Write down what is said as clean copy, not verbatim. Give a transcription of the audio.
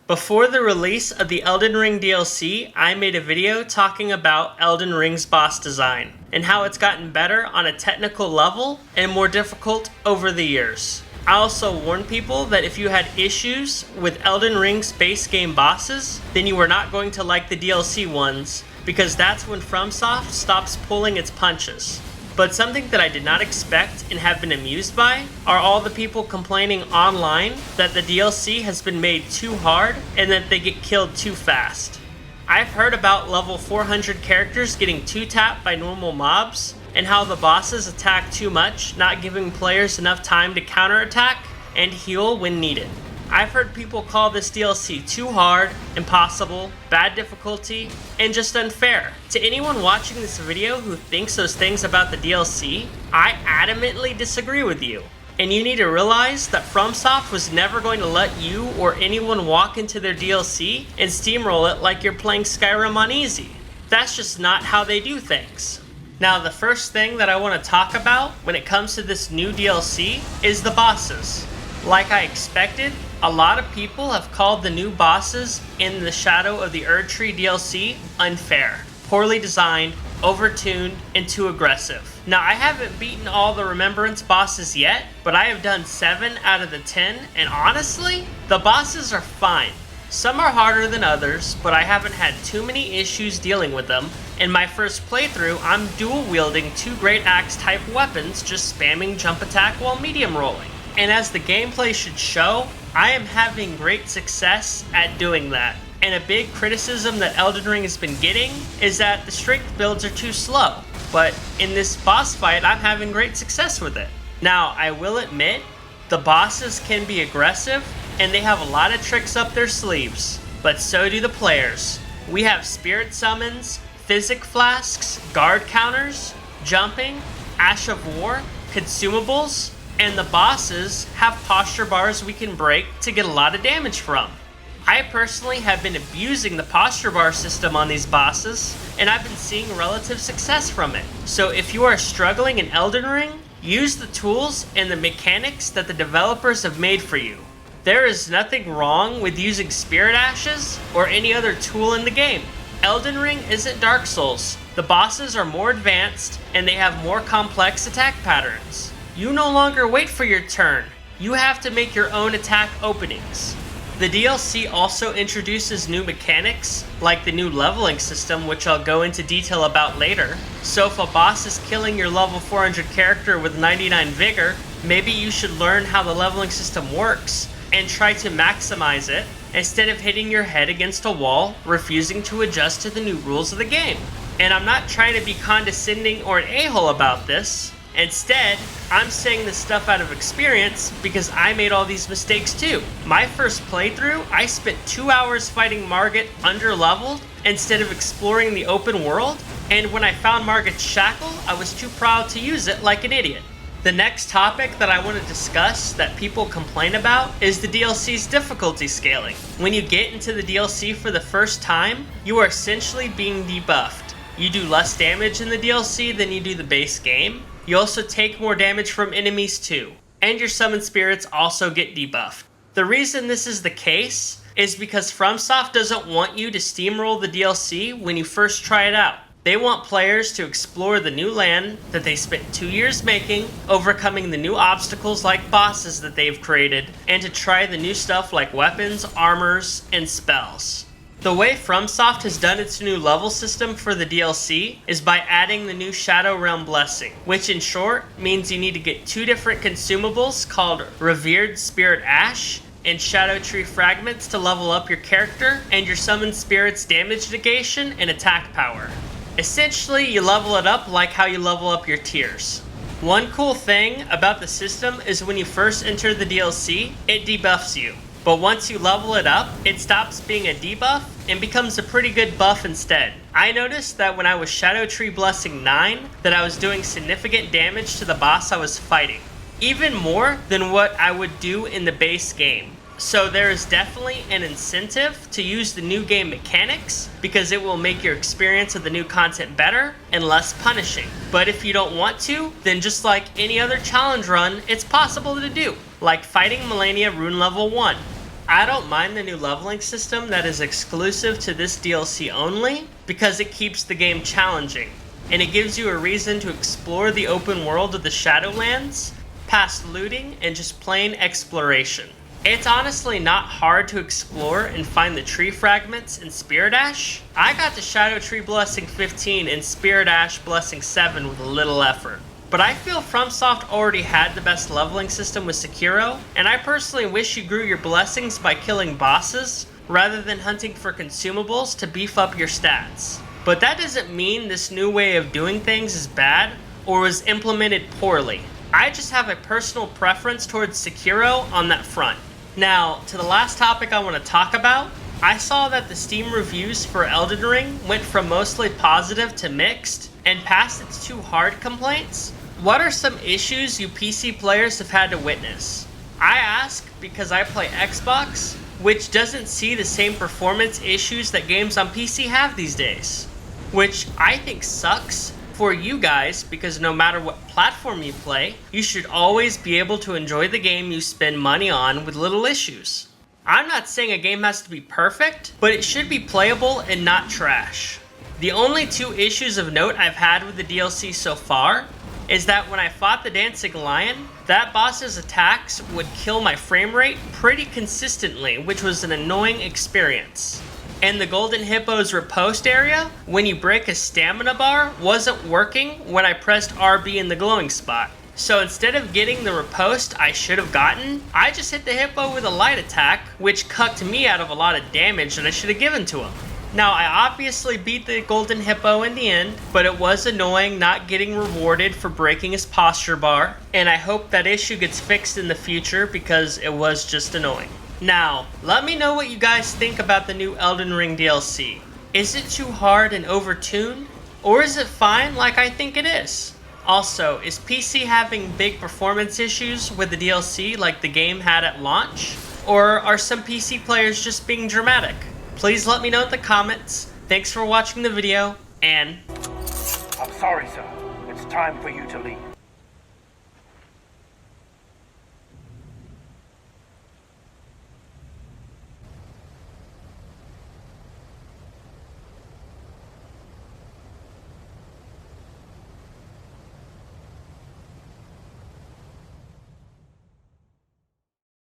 Before the release of the Elden Ring DLC, I made a video talking about Elden Ring's boss design and how it's gotten better on a technical level and more difficult over the years. I also warned people that if you had issues with Elden Ring's base game bosses, then you were not going to like the DLC ones, because that's when FromSoft stops pulling its punches. But something that I did not expect and have been amused by are all the people complaining online that the DLC has been made too hard and that they get killed too fast. I've heard about level 400 characters getting 2-tapped by normal mobs, and how the bosses attack too much, not giving players enough time to counterattack and heal when needed. I've heard people call this DLC too hard, impossible, bad difficulty, and just unfair. To anyone watching this video who thinks those things about the DLC, I adamantly disagree with you. And you need to realize that FromSoft was never going to let you or anyone walk into their DLC and steamroll it like you're playing Skyrim on easy. That's just not how they do things. Now, the first thing that I want to talk about when it comes to this new DLC is the bosses. Like I expected, a lot of people have called the new bosses in the Shadow of the Erdtree DLC unfair, poorly designed, overtuned, and too aggressive. Now, I haven't beaten all the Remembrance bosses yet, but I have done 7 out of the 10, and honestly, the bosses are fine. Some are harder than others, but I haven't had too many issues dealing with them. In my first playthrough, I'm dual wielding 2 great axe type weapons, just spamming jump attack while medium rolling. And as the gameplay should show, I am having great success at doing that. And a big criticism that Elden Ring has been getting is that the strength builds are too slow. But in this boss fight, I'm having great success with it. Now, I will admit, the bosses can be aggressive, and they have a lot of tricks up their sleeves. But so do the players. We have spirit summons, physic flasks, guard counters, jumping, Ash of War, consumables, and the bosses have posture bars we can break to get a lot of damage from. I personally have been abusing the posture bar system on these bosses, and I've been seeing relative success from it. So if you are struggling in Elden Ring, use the tools and the mechanics that the developers have made for you. There is nothing wrong with using Spirit Ashes or any other tool in the game. Elden Ring isn't Dark Souls. The bosses are more advanced, and they have more complex attack patterns. You no longer wait for your turn. You have to make your own attack openings. The DLC also introduces new mechanics, like the new leveling system, which I'll go into detail about later. So if a boss is killing your level 400 character with 99 vigor, maybe you should learn how the leveling system works and try to maximize it instead of hitting your head against a wall, refusing to adjust to the new rules of the game. And I'm not trying to be condescending or an a-hole about this. Instead, I'm saying this stuff out of experience because I made all these mistakes too. My first playthrough, I spent 2 hours fighting Margit under-leveled instead of exploring the open world, and when I found Margit's shackle, I was too proud to use it like an idiot. The next topic that I want to discuss that people complain about is the DLC's difficulty scaling. When you get into the DLC for the first time, you are essentially being debuffed. You do less damage in the DLC than you do the base game. You also take more damage from enemies too, and your summon spirits also get debuffed. The reason this is the case is because FromSoft doesn't want you to steamroll the DLC when you first try it out. They want players to explore the new land that they spent 2 years making, overcoming the new obstacles like bosses that they've created, and to try the new stuff like weapons, armors, and spells. The way FromSoft has done its new level system for the DLC is by adding the new Shadow Realm Blessing, which in short means you need to get 2 different consumables called Revered Spirit Ash and Shadow Tree Fragments to level up your character and your summoned spirit's damage negation and attack power. Essentially, you level it up like how you level up your tiers. One cool thing about the system is when you first enter the DLC, it debuffs you. But once you level it up, it stops being a debuff and becomes a pretty good buff instead. I noticed that when I was Shadow Tree Blessing 9, that I was doing significant damage to the boss I was fighting. Even more than what I would do in the base game. So there is definitely an incentive to use the new game mechanics because it will make your experience of the new content better and less punishing. But if you don't want to, then just like any other challenge run, it's possible to do, like fighting Melania Rune Level 1. I don't mind the new leveling system that is exclusive to this DLC only, because it keeps the game challenging, and it gives you a reason to explore the open world of the Shadowlands, past looting, and just plain exploration. It's honestly not hard to explore and find the tree fragments in Spirit Ash. I got the Shadow Tree Blessing 15 and Spirit Ash Blessing 7 with little effort. But I feel FromSoft already had the best leveling system with Sekiro, and I personally wish you grew your blessings by killing bosses, rather than hunting for consumables to beef up your stats. But that doesn't mean this new way of doing things is bad, or was implemented poorly. I just have a personal preference towards Sekiro on that front. Now, to the last topic I want to talk about, I saw that the Steam reviews for Elden Ring went from mostly positive to mixed, and past its too hard complaints. What are some issues you PC players have had to witness? I ask because I play Xbox, which doesn't see the same performance issues that games on PC have these days. Which I think sucks for you guys, because no matter what platform you play, you should always be able to enjoy the game you spend money on with little issues. I'm not saying a game has to be perfect, but it should be playable and not trash. The only two issues of note I've had with the DLC so far is that when I fought the Dancing Lion, that boss's attacks would kill my frame rate pretty consistently, which was an annoying experience. And the Golden Hippo's riposte area, when you break a stamina bar, wasn't working when I pressed RB in the glowing spot. So instead of getting the riposte I should have gotten, I just hit the hippo with a light attack, which cucked me out of a lot of damage that I should have given to him. Now, I obviously beat the Golden Hippo in the end, but it was annoying not getting rewarded for breaking his posture bar, and I hope that issue gets fixed in the future because it was just annoying. Now, let me know what you guys think about the new Elden Ring DLC. Is it too hard and overtuned? Or is it fine like I think it is? Also, is PC having big performance issues with the DLC like the game had at launch? Or are some PC players just being dramatic? Please let me know in the comments. Thanks for watching the video, and... I'm sorry, sir. It's time for you to leave.